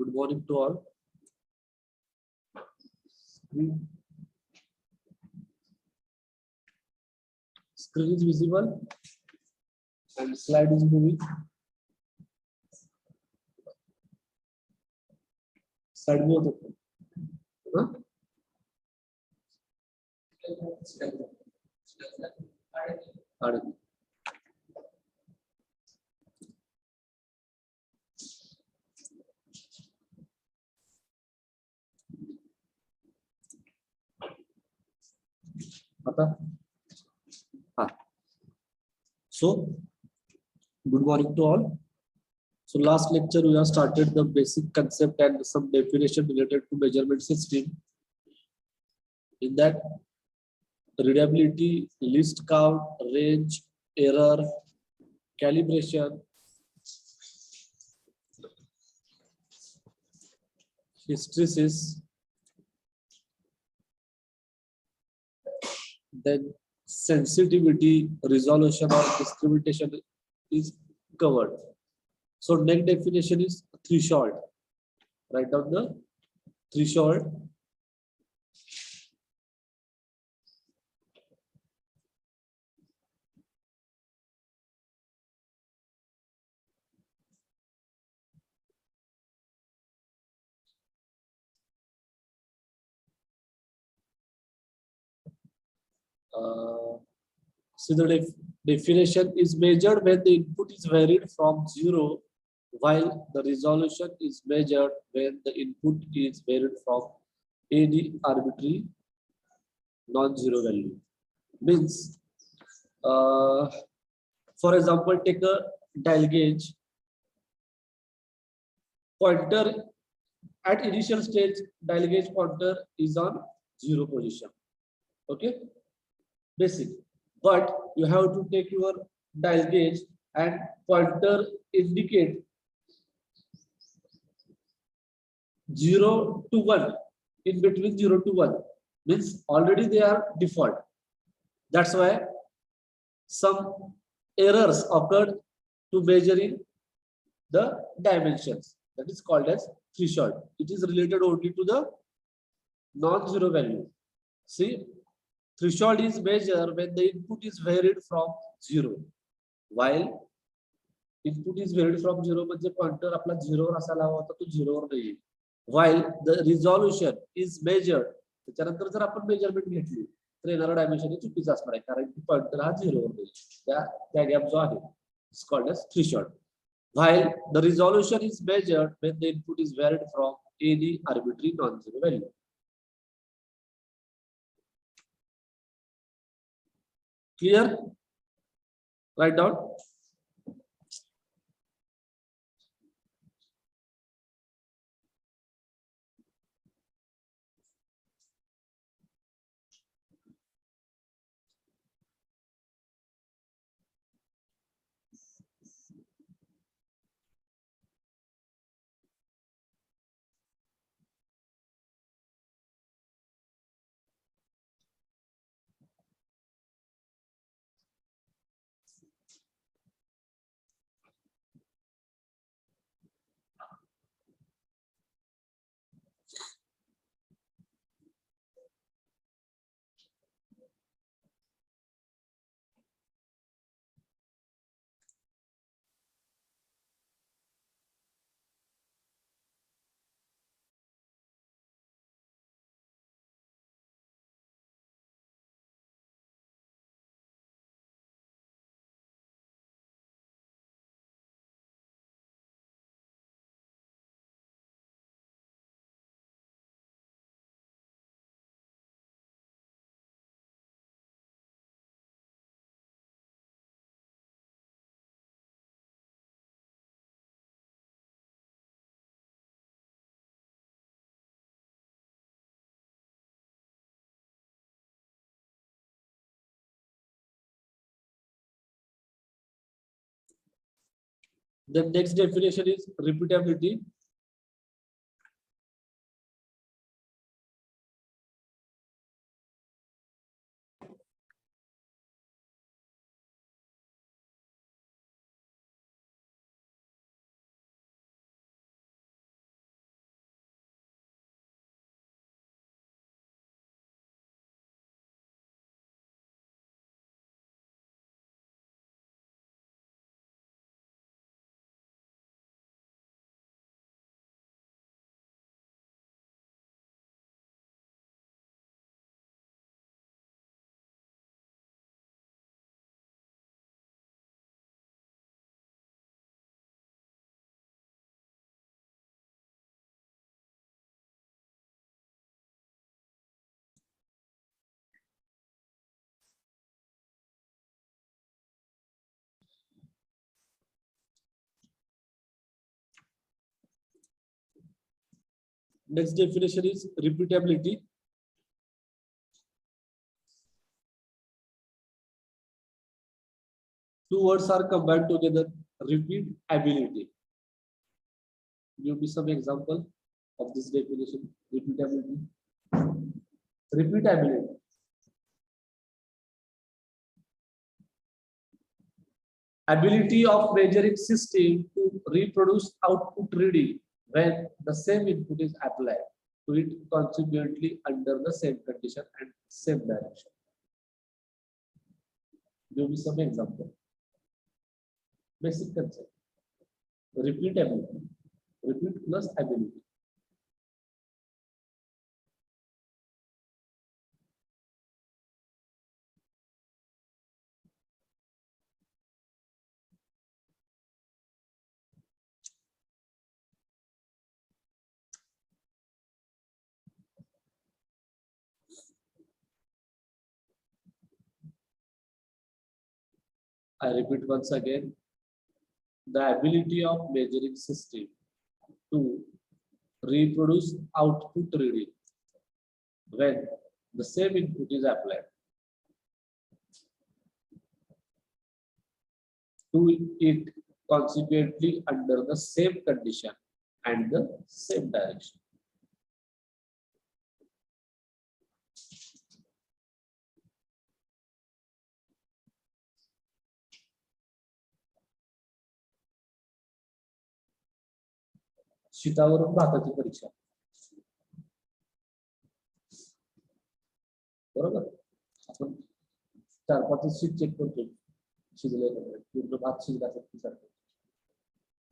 Good morning to all. Screen is visible and slide is moving. Slide move होता है. हाँ? So, good morning to all. So last lecture we have started the basic concept and some definition related to measurement system. In that, readability, least count, range, error, calibration, hysteresis, then sensitivity, resolution or discrimination is covered. So next definition is threshold. Write down the threshold. So the definition is measured when the input is varied from 0, while the resolution is measured when the input is varied from any arbitrary non-zero value. Means, for example, take a dial gauge. Pointer at initial stage, dial gauge pointer is on 0 position. Okay, basic. But you have to take your dial gauge and pointer indicate 0 to 1. In between 0 to 1 means already they are default. That's why some errors occurred to measuring the dimensions. That is called as threshold. It is related only to the non-zero value. See, threshold is measured when the input is varied from 0, while input is varied from 0 म्हणजे pointer आपला 0 वर असायला हवा होता तो 0 वर नाही. While the resolution is measured, त्याच्यानंतर जर आपण मेजरमेंट घेतली तर येणारा डायमेन्शन हे चुकीचं असणार आहे कारण की पॉइंटर हा 0 वर नाही. त्या गॅप जो आहे it's called edge threshold. While the resolution is measured when the input is varied from any arbitrary non-zero value. Clear? Write down. The next definition is repeatability. Next definition is repeatability. Two words are combined together. Repeat ability. Give me some example of this definition. Repeatability. Repeatability. Ability of measuring system to reproduce output reading when the same input is applied to it consequently under the same condition and same direction. Give me some example. Basic concept. Repeatability. Repeat plus ability. I repeat once again. The ability of measuring system to reproduce output reading when the same input is applied to it consequently under the same condition and the same direction. शीतावरून भाताची परीक्षा बरोबर आपण 4-5 sheet check करतो शिजलेलं पूर्ण भात शिजला की सारखं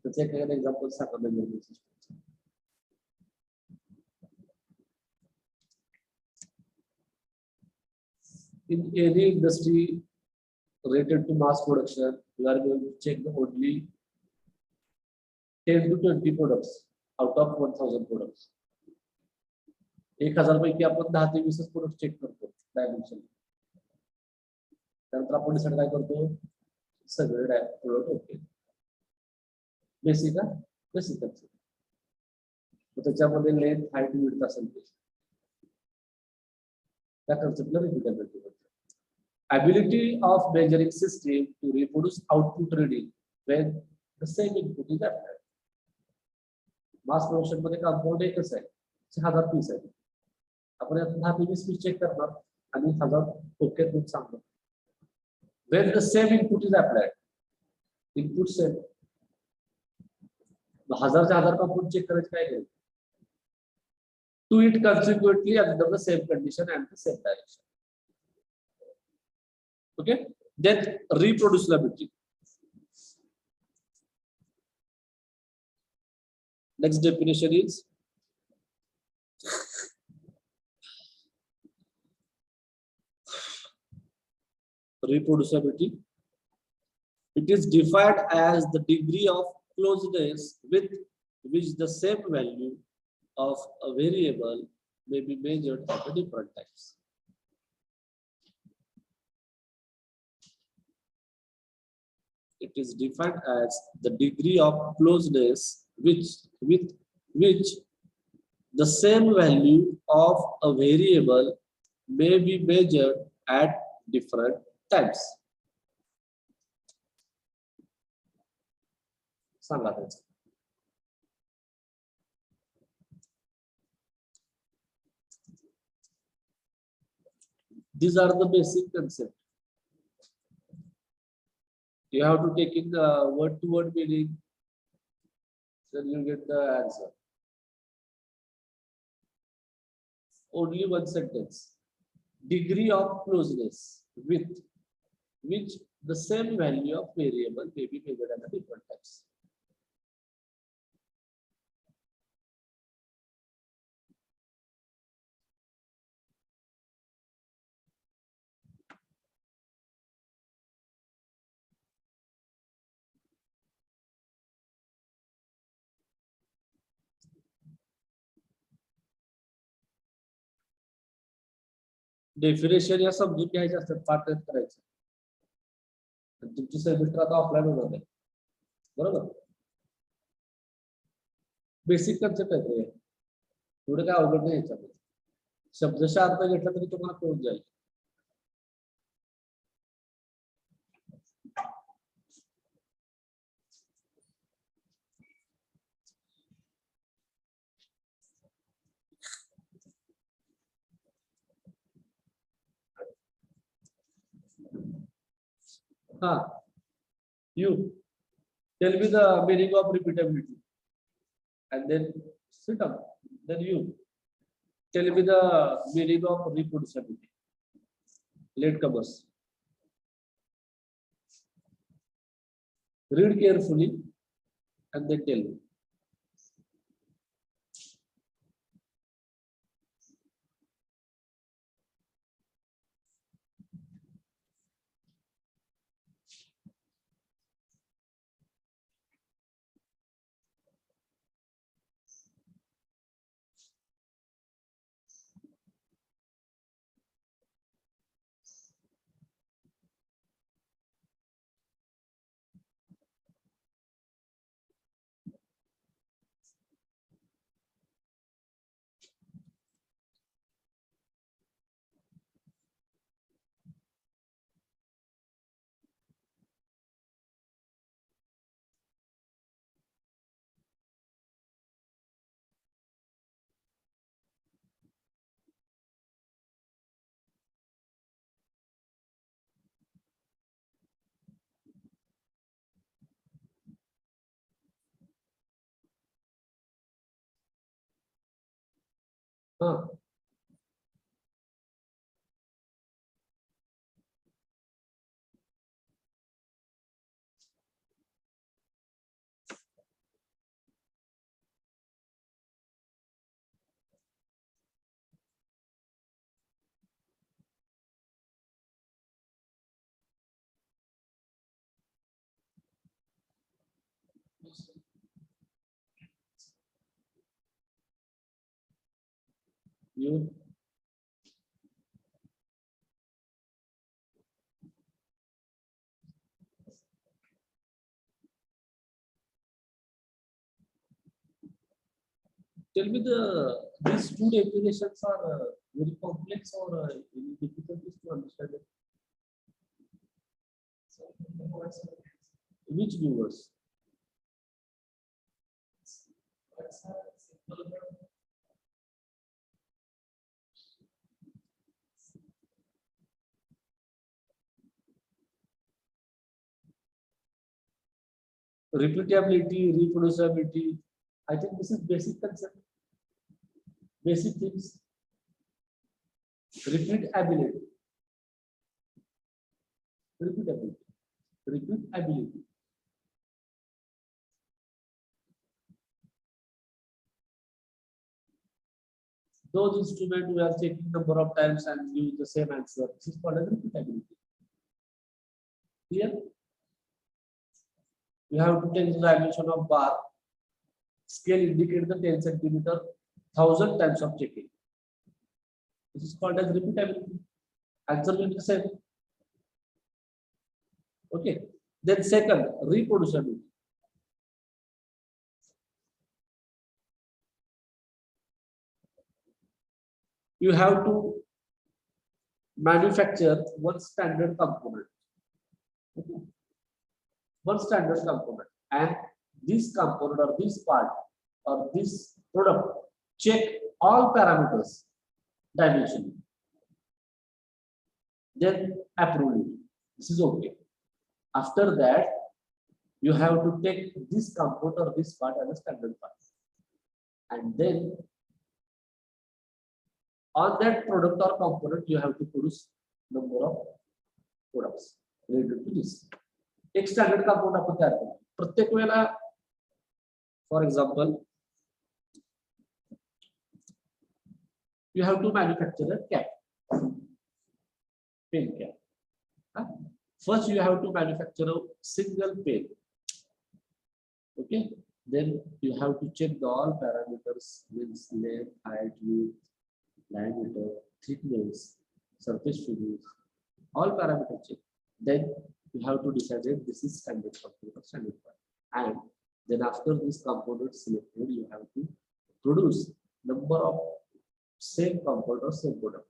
त्याचे एक example Sanga measurement system in any industry related to mass production we are going to check the only 10 to 20 products out of 1000 products 1000 पैकी आपण 10 ते 20 प्रोडक्ट चेक करतो डायमेन्शन त्यानंतर आपण डिसाइड काय करतो सगळे प्रोडक्ट ओके बेसिक बेसिक त्याच्यामध्ये लेंथ हाईट विड्थ असेल त्या कन्सेप्टला रिपीटेबिलिटी म्हणतात ability of measuring system to reproduce output reading when the same input is applied mass production मध्ये कंपाऊंड एकच आहे 1000 पीस आहे आपण यात 10 ते 20 पीस चेक करणार आणि 1000 ओके दूध सांगणार when the same input is applied input same 1000 चे 1000 कंपाऊंड चेक करायचं काय करेल to it consequently under the same condition and the same direction okay then reproducibility next definition is reproducibility it is defined as the degree of closeness with which the same value of a variable may be measured at different times it is defined as the degree of closeness with which the same value of a variable may be measured at different times. These are the basic concepts. You have to take in the word-to-word meaning, then you get the answer. Only one sentence. Degree of closeness with which the same value of variable may be measured at different times. Definition या समजून घ्यायचे असतात पाठ करायचं तुमची semester आता offline होणार आहे बरोबर बेसिक कन्सेप्ट आहे एवढं काय अवघड नाही याच्यामध्ये. शब्दशः अर्थ घेतला तरी तुम्हाला कळून जाईल. हा, you tell me the meaning of repeatability and then sit up. Then you tell me the meaning of reproducibility. Latecomers, read carefully and then tell me. Huh. You tell me these two definitions are very complex or any difficulties to understand it. Which viewers? Repeatability, reproducibility. I think this is basic concept, basic things. Repeatability, repeatability, repeatability. Those instruments we are checking number of times and give the same answer. This is called as repeatability. Here, you have to take the dimension of bar. Scale indicate the 10 centimeter, 1,000 times of checking. This is called as repeatability. Answer will be the same. Okay. Then second, reproducibility. You have to manufacture one standard component. Okay. One standard component, and this component or this part or this product check all parameters dimension. Then approve it. This is okay. After that, you have to take this component or this part as a standard part, and then on that product or component you have to produce number of products related to this. एक standard compound आपण तयार करतो प्रत्येक वेळेला. For example, you have to manufacture a cap, pen cap. First, you have to manufacture a single pen. Okay, then you have to check the all parameters: width, length, height, width, diameter, thickness, surface finish, all parameters check. Then you have to decide that this is standard component or standard part. And then after this component selected, you have to produce number of same component or same product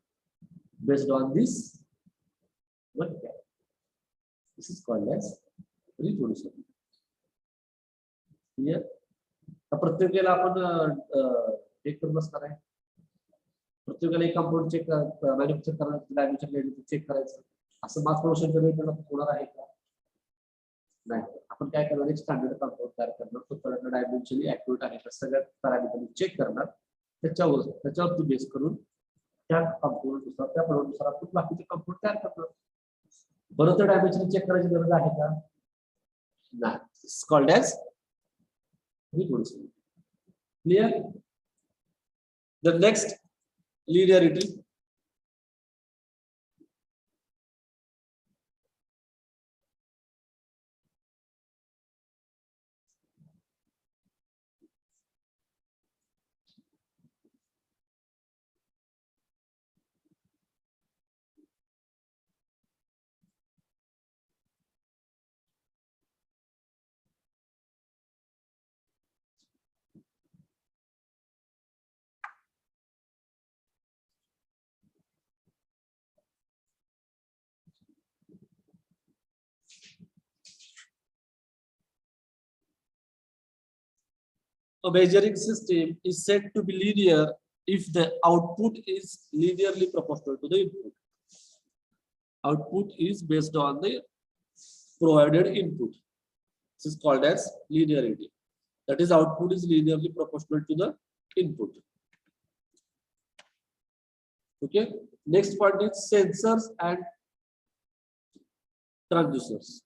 based on this one cap. This is called as reproducibility. Clear? प्रत्येकाला आपण check करत बसणार आहे. प्रत्येकाला एक compound check manufacture करायचं, dimension check करायचं, असं मास प्रोडक्शन रिलेटेड होणार आहे का? नाही. आपण काय करणार, एक स्टँडर्ड कंपाऊंड तयार करणार, तो कलर डायमेन्शनली ऍक्युरेट आहे का सगळ्या पॅरामीटर चेक करणार, त्याच्यावरती बेस करून त्या कंपाऊंडनुसार त्या प्रोडक्टनुसार आपण बाकीचे कंपाऊंड तयार करणार. बरं, तर डायमेन्शन चेक करायची गरज आहे का? नाही. It's called as reproducibility. Clear? The next, linearity. A measuring system is said to be linear if the output is linearly proportional to the input. Output is based on the provided input. This is called as linearity. That is, output is linearly proportional to the input. Okay. Next part is sensors and transducers.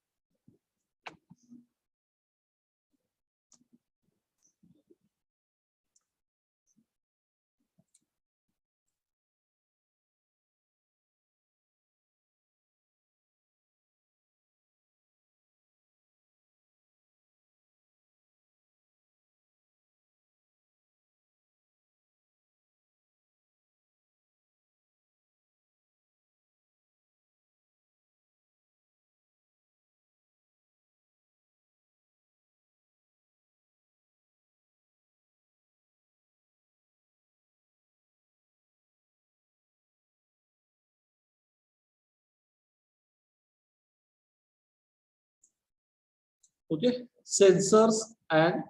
Okay, sensors and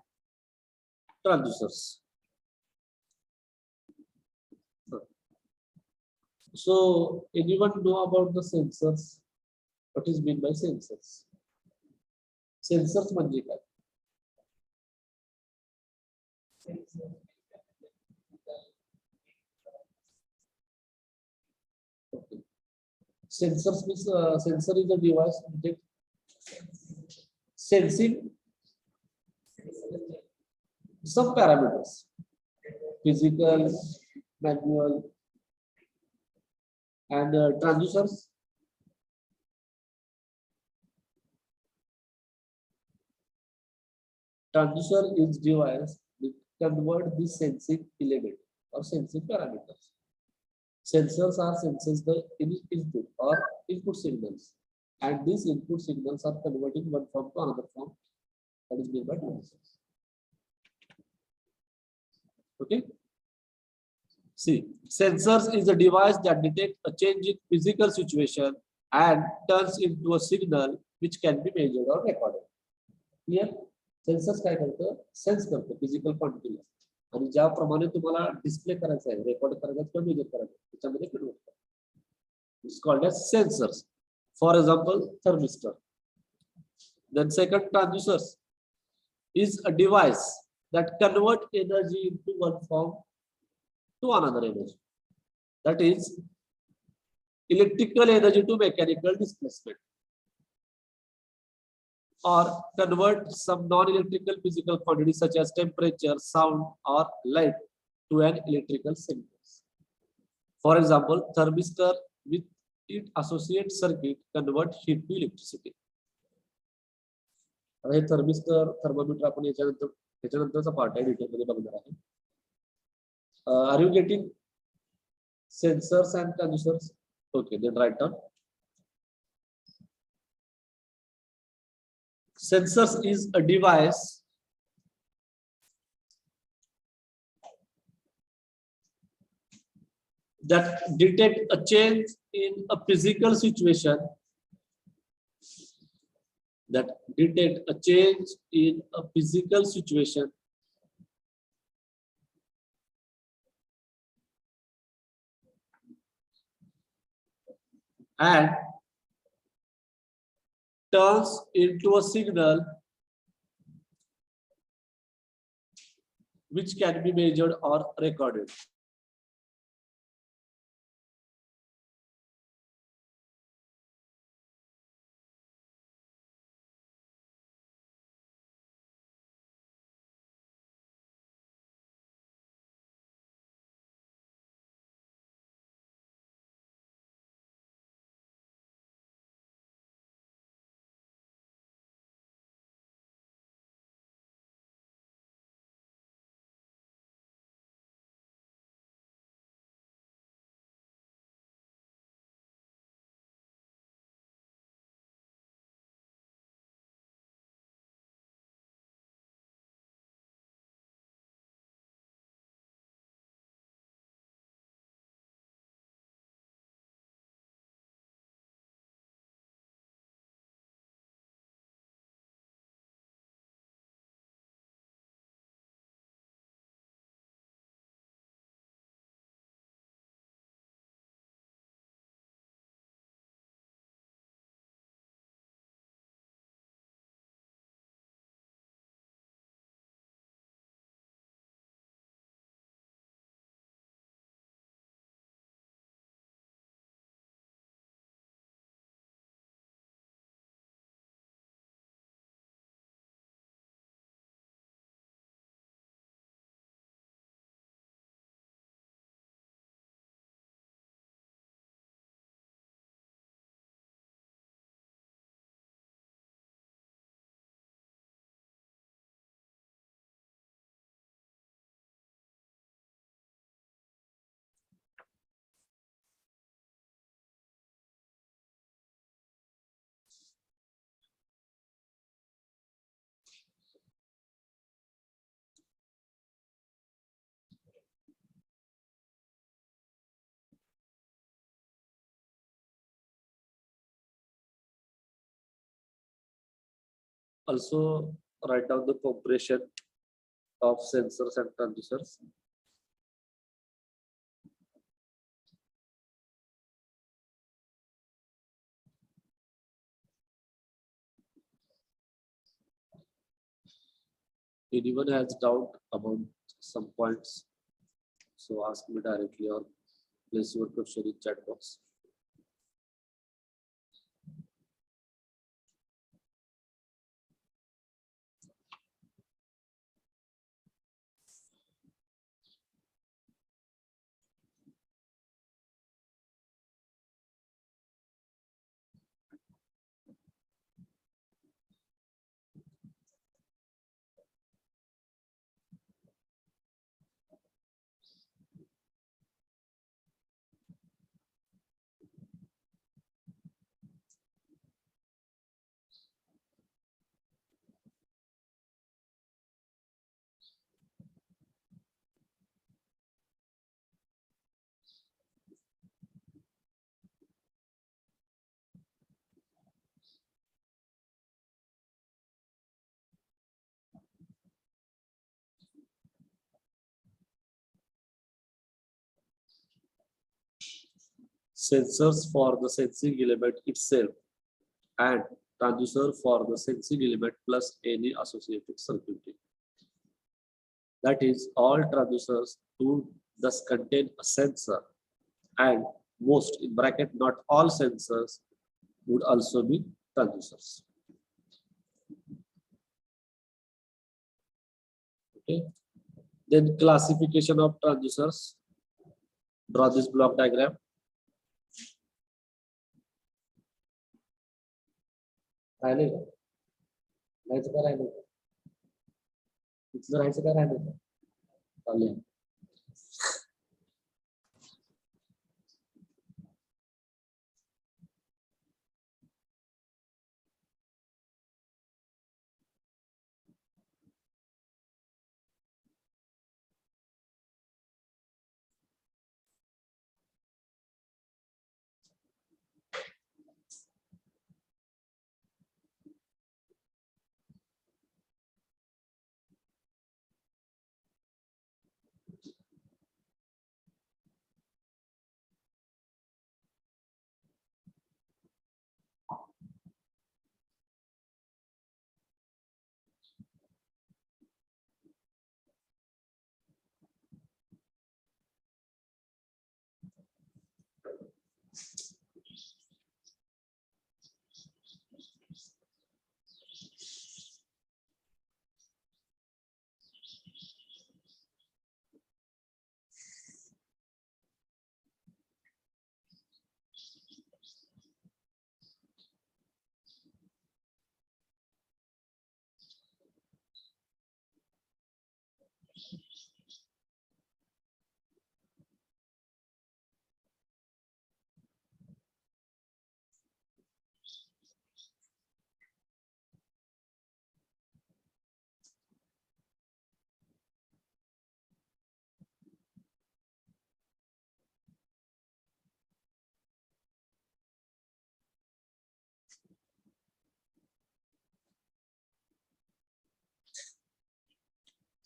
transducers. So, anyone know about the sensors? What is meant by sensors? Sensors म्हणजे काय? Okay. Sensors means sensor is a device that sensing some parameters, physical, manual, and transducers. Transducer is device that convert the sensing element or sensing parameters. Sensors are senses the input or input signals, and these input signals are converting one form to another form. That is made by transducers. Okay. See, sensors is a device that detects a change in physical situation and turns into a signal which can be measured or recorded. Clear? Sensors काय करतं? Sense करतं physical क्वांटिटीला, आणि ज्याप्रमाणे तुम्हाला display करायचा आहे, record करायचा आहे किंवा मेजर करायचं आहे, त्याच्यामध्ये कन्वर्ट करतं. It's called as sensors. For example, thermistor. Then second, transducers is a device that convert energy into one form to another energy. That is electrical energy to mechanical displacement, or convert some non-electrical physical quantities such as temperature, sound, or light to an electrical signal. For example, thermistor with its associated circuit convert heat to electricity. हे thermistor, thermometer आपण याच्यानंतरचा part आहे, detail मध्ये बघणार आहे. Are you getting sensors and transducers? Okay, then write down. Sensors is a device that detect a change in a physical situation, that detect a change in a physical situation and turns into a signal which can be measured or recorded. Also, write down the compression of sensors and transducers. Anyone has doubt about some points, so ask me directly or place your question in chat box. Sensors for the sensing element itself and transducer for the sensing element plus any associated circuitry. That is, all transducers do thus contain a sensor, and most in bracket not all sensors would also be transducers. Okay. Then classification of transducers. Draw this block diagram. राहिले का? राहायचं का राहिलं? इथलं राहायचं का राहिलं का? चालेल.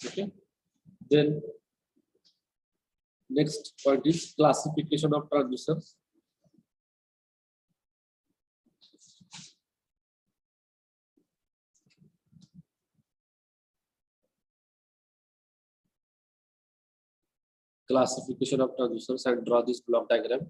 Okay. Then next point is classification of transducers. Classification of transducers and draw this block diagram.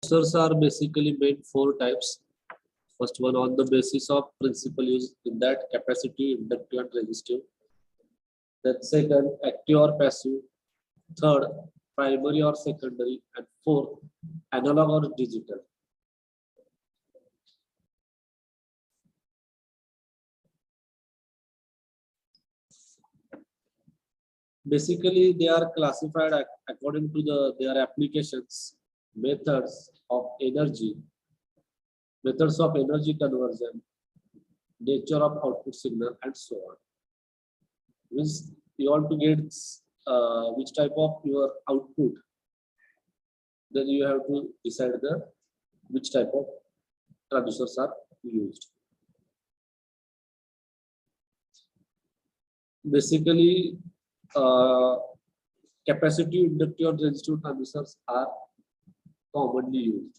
Transducers are basically made four types. First one on the basis of principal use, in that capacitive, inductive, and resistive. Then second, active or passive. Third, primary or secondary. And fourth, analog or digital. Basically, they are classified according to their applications, methods of energy, methods of energy conversion, nature of output signal, and so on. Means you want to get which type of your output, then you have to decide which type of transducers are used. Basically, capacitive, inductive, and resistive transducers are commonly used.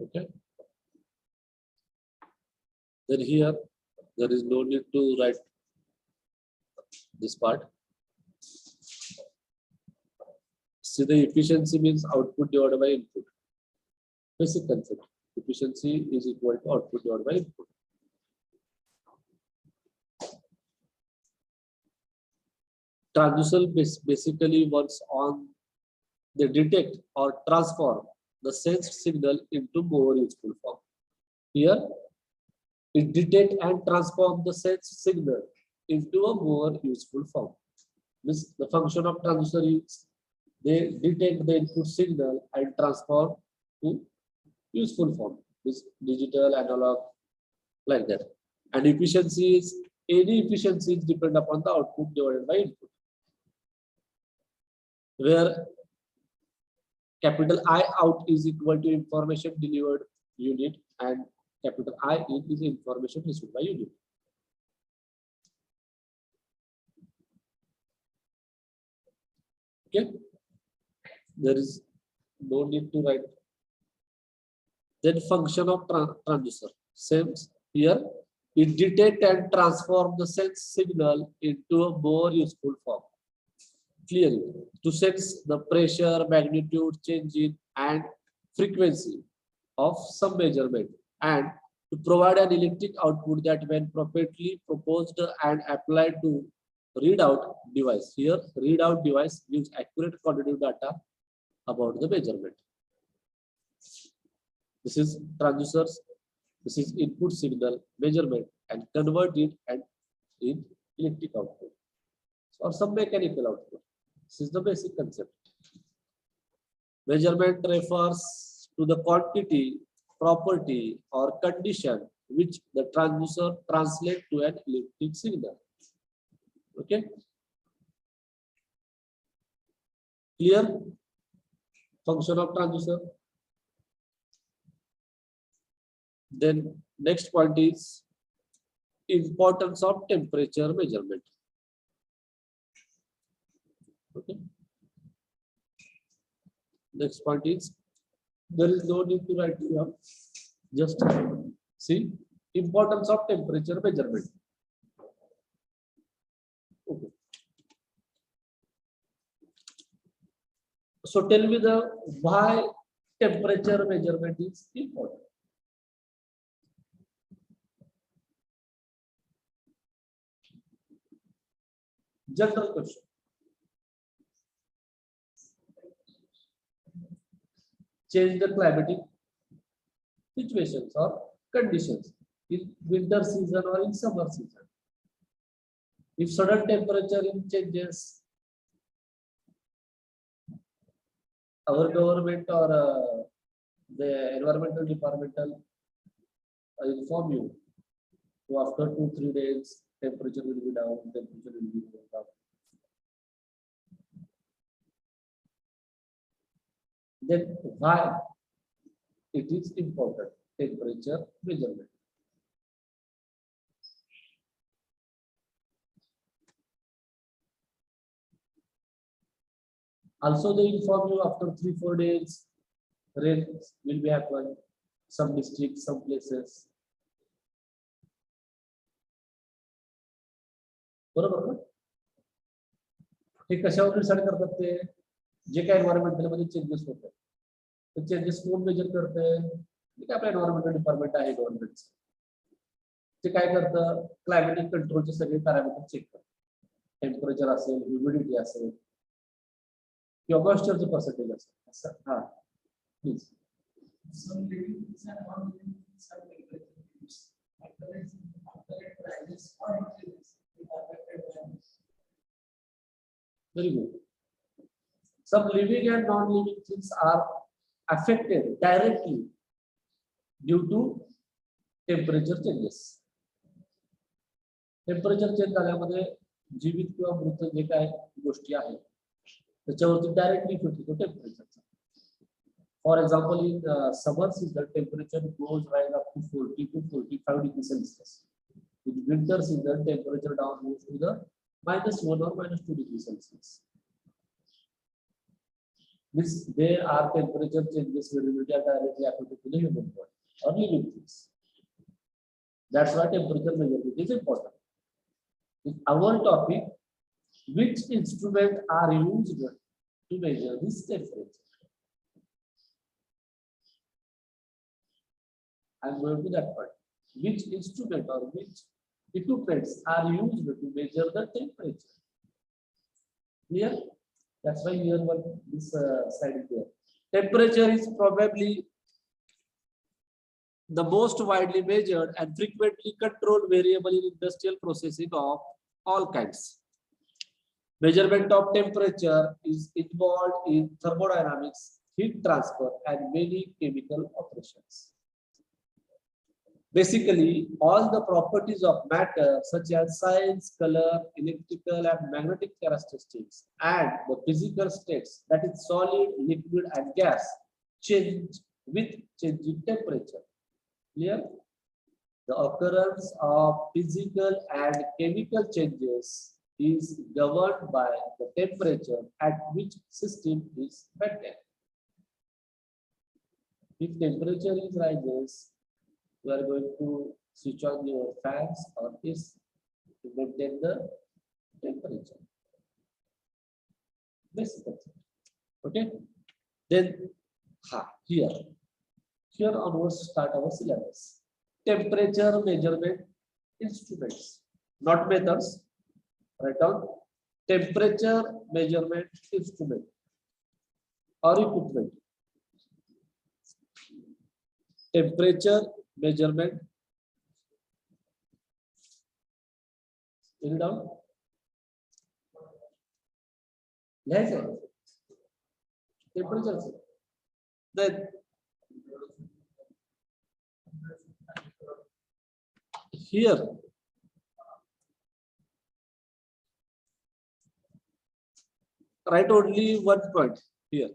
Okay. Then here, there is no need to write this part. See, the efficiency means output divided by input. Basic concept. Efficiency is equal to output divided by input. Transducer basically works on they detect or transform the sensed signal into more useful form. Here, it detect and transform the sensed signal into a more useful form. This the function of transducer is they detect the input signal and transform to useful form. This digital, analog, like that. And efficiency is any efficiency is depend upon the output divided by input, where capital I out is equal to information delivered unit and capital I in is information received by unit. Okay, there is no need to write. Then function of transducer, same here. It detect and transform the sense signal into a more useful form. Clearly, to sense the pressure, magnitude, change in and frequency of some measurement, and to provide an electric output that when properly proposed and applied to readout device. Here, readout device gives accurate quantitative data about the measurement. This is transducers. This is input signal measurement and convert it and in electric output or some mechanical output. This is the basic concept. Measurement refers to the quantity, property, or condition which the transducer translates to an electric signal. Okay? Clear? Function of transducer. Then next point is importance of temperature measurement. Okay. Next point is there is no need to write here. Just see importance of temperature measurement. Okay. So tell me the why temperature measurement is important. General question. Change the climatic situations or conditions in winter season or in summer season. If sudden temperature changes, our government or the environmental departmental inform you. So after 2-3 days, temperature will be down, temperature will be up. Then why it is important? Temperature measurement. Also, they inform you after 3-4 days, rain will be happen. Some districts, some places. बरोबर ना? हे कशावर decide करतात ते जे काय environmental मध्ये changes होतात ते changes कोण मेजर करते जे आपलं एन्व्हायरमेंटल डिपार्टमेंट आहे गव्हर्नमेंटचं ते काय करतं क्लायमेटिक कंट्रोलचे सगळे पॅरामीटर चेक करतं टेम्परेचर असेल ह्युमिडिटी असेल किंवा मॉइश्चरचं पर्सेंटेज असेल असं हां please very good. Some living and non-living things are affected directly due to temperature changes. Temperature change झाल्यामध्ये जीवित किंवा मृत जे काय गोष्टी आहेत त्याच्यावरती डायरेक्टली इफेक्ट होतो टेम्परेचरचा. For example in summer season temperature goes rise up to 40 to 45 degrees Celsius. In winter season temperature down moves to the -1 or -2 degrees Celsius. This there are temperature changes variability are directly affected to the human body or living things. That's why temperature measurement is important. In our topic, which instruments are used to measure this temperature? I'm going to that part. Which instrument or which equipments are used to measure the temperature? Clear? That's why here one this slide is there. Temperature is probably the most widely measured and frequently controlled variable in industrial processing of all kinds. Measurement of temperature is involved in thermodynamics, heat transfer, and many chemical operations. Basically, all the properties of matter, such as size, color, electrical, and magnetic characteristics, and the physical states, that is solid, liquid, and gas, change with changing temperature. Clear? The occurrence of physical and chemical changes is governed by the temperature at which system is maintained. If temperature is rises, you are going to switch on your fans or AC to maintain the temperature. Basically. Okay. Then here onwards start our syllabus. Temperature measurement instruments, not methods. Write down temperature measurement instrument or equipment. Temperature measurement. Bring it down. Temperature. Then here write only one point here.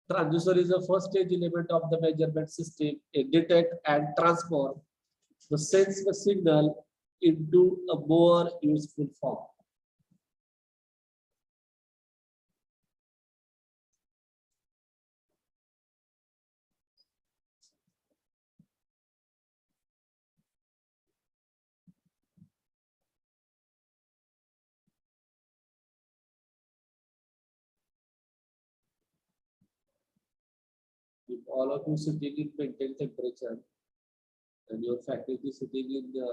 Transducer is the first stage element of the measurement system. It detect and transform the sense the signal into a more useful form. If all of you sitting in maintain temperature and your faculty sitting in the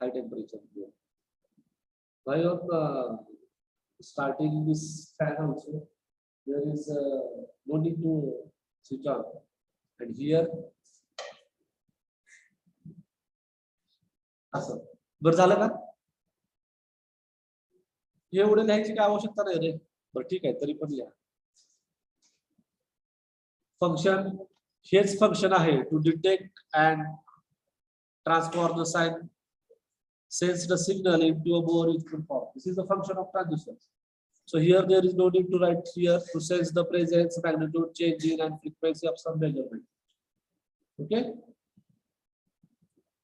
high temperature, why you're starting this fan also, there is no need to switch on. And here, असं बरं झालं का? एवढं लिहायची काय आवश्यकता नाही रे. बरं ठीक आहे, तरी पण लिहा. Function, here's function आहे to detect and transform the sign, sense the signal into a more useful form. This is the function of transducers. So here there is no need to write here to sense the presence, magnitude, change in and frequency of some measurement. Okay.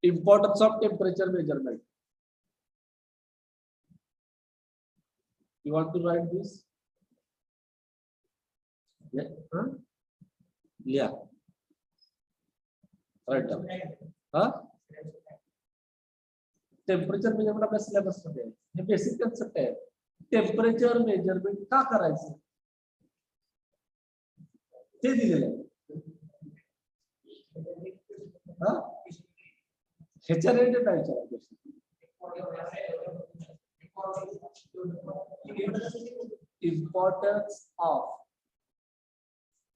Importance of temperature measurement. You want to write this? Yeah. Huh? Yeah. Write down. Huh? Temperature measurement आपल्या syllabus मध्ये आहे. हे basic concept आहे. Temperature measurement का करायचं ते दिलेलं आहे. हा ह्याच्या रिलेटेड काय विचारायचं? Importance of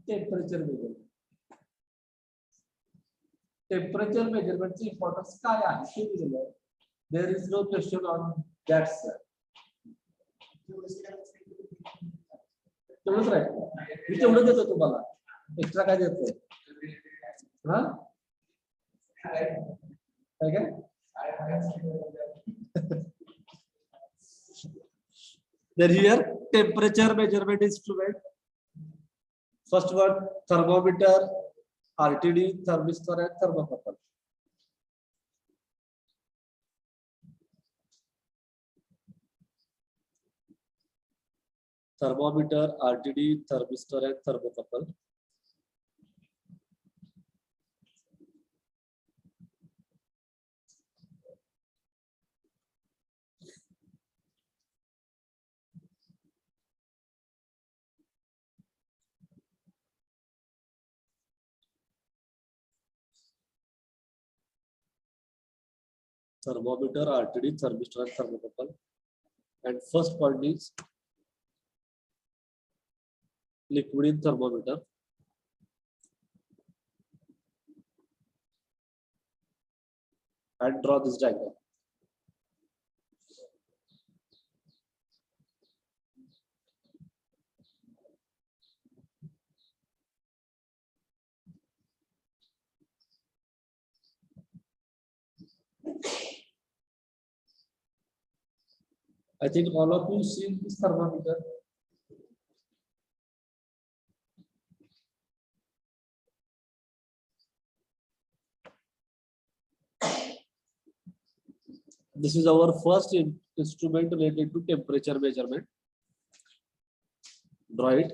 temperature measurement. Temperature measurement ची इम्पॉर्टन्स काय आहे ते दिलेलं आहे. There is no question on that, sir. तेवढंच राहील. मी तेवढं देतो तुम्हाला. एक्स्ट्रा काय देतोय? हा काय? Then here temperature measurement instrument. First one thermometer, RTD, thermistor, and thermocouple. Thermometer, RTD, thermistor, and thermocouple. Thermometer, RTD, thermistor, and thermocouple. And first point is liquid in thermometer. And draw this diagram. I think all of you see this thermometer. This is our first instrument related to temperature measurement. Draw it.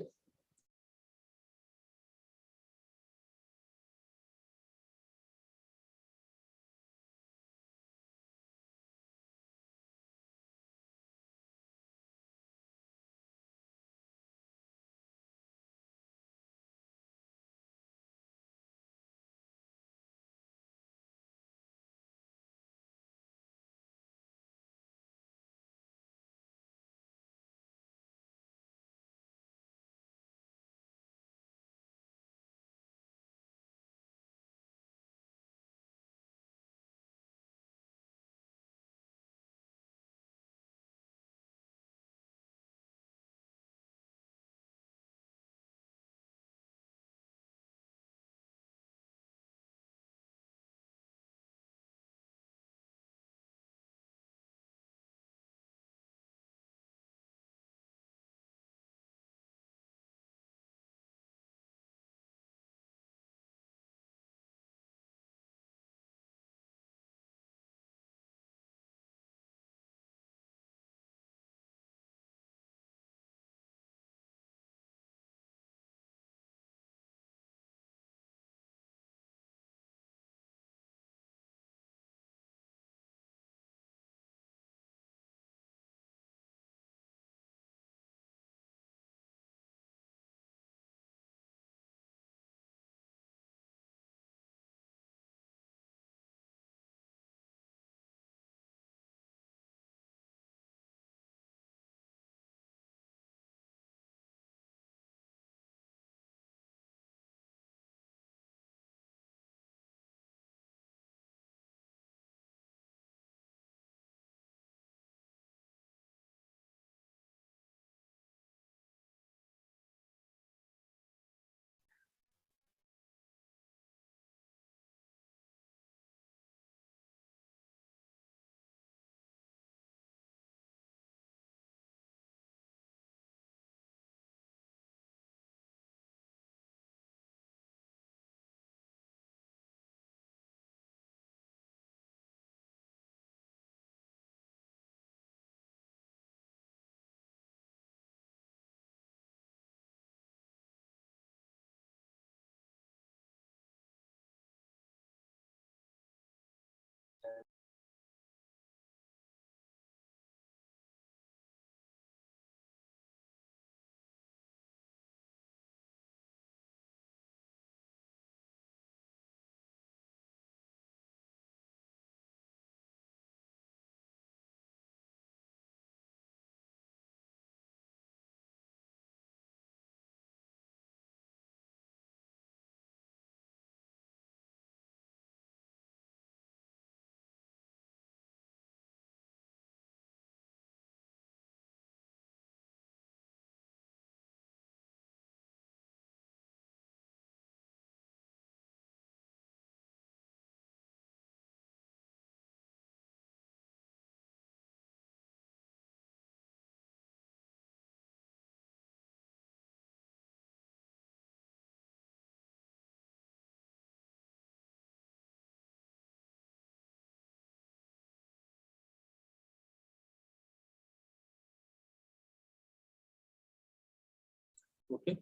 Okay.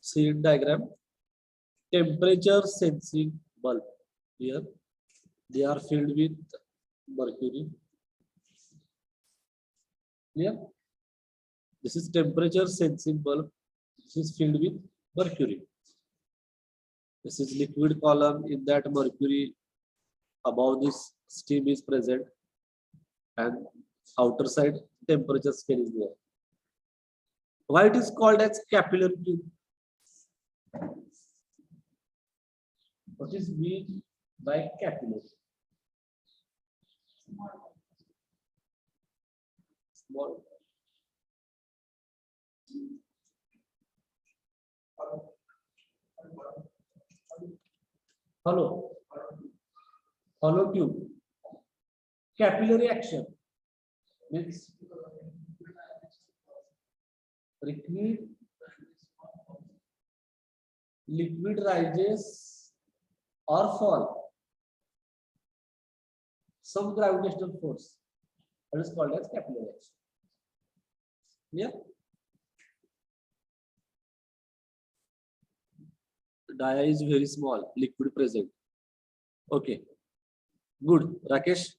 See in diagram. Temperature sensing bulb. Here they are filled with mercury. Yeah. This is temperature sensing bulb. This is filled with mercury. This is liquid column. In that mercury above this steam is present, and outer side temperature scale is there. Why it is called as capillary tube? What is meant by capillary? Small. Hollow. Hollow tube. Capillary action means liquid rises or fall. Some gravitational force. That is called as capillary action. Yeah. Dia is very small, liquid present. Okay. Good. Rakesh.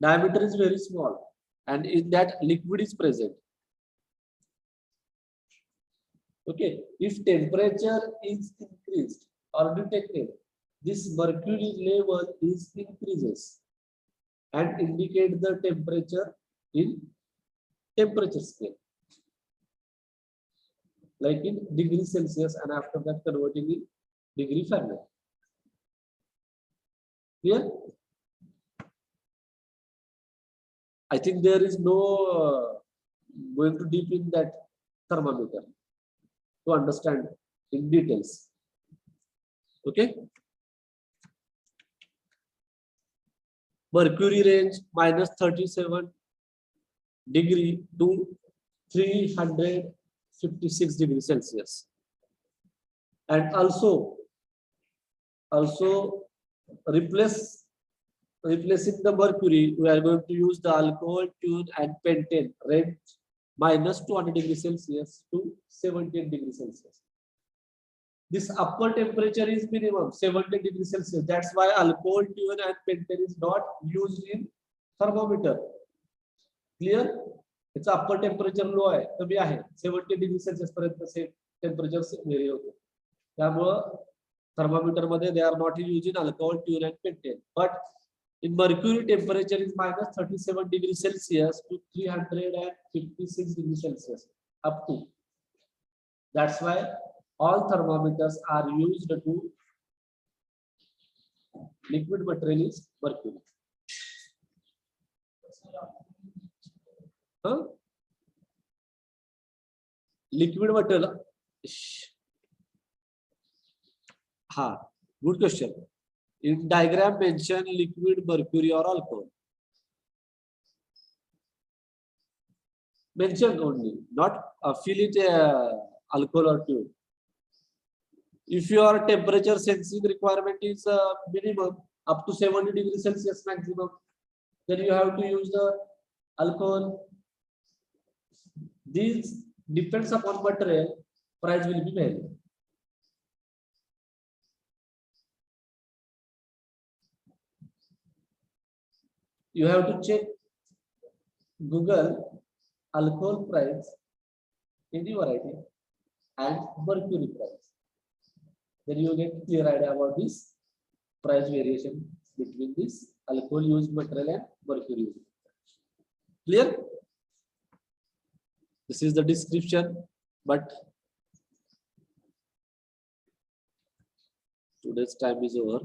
Diameter is very small, and in that liquid is present. Okay. If temperature is increased or detected, this mercury level is increases and indicate the temperature in temperature scale, like in degree Celsius, and after that converting in degree Fahrenheit. Clear? I think there is no going to deep in that thermometer to understand in details. Okay. Mercury range -37 degree to 356 degrees Celsius. And also replacing the mercury, we are going to use the alcohol, tune, and pentane range -200 degrees Celsius to 17 degrees Celsius. This upper temperature is minimum 70 degrees Celsius. That's why alcohol, tune, and pentane is not used in thermometer. Clear? It's upper temperature low आहे, कमी आहे, 70 degrees Celsius पर्यंत temperature vary होते. त्यामुळे thermometer मध्ये they are not using alcohol, tune, and pentane. But in mercury, temperature is -37 degrees Celsius to 356 degrees Celsius up to. That's why all thermometers are used to liquid material is mercury. Huh? Liquid material. Good question. In diagram mention liquid, mercury, or alcohol. Mention only, not fill it alcohol or tube. If your temperature sensing requirement is minimum up to 70 degrees Celsius maximum, then you have to use the alcohol. This depends upon material, price will be vary. You have to check Google alcohol price, any variety, and mercury price. Then you get clear idea about this price variation between this alcohol used material and mercury used material. Clear? This is the description, but today's time is over.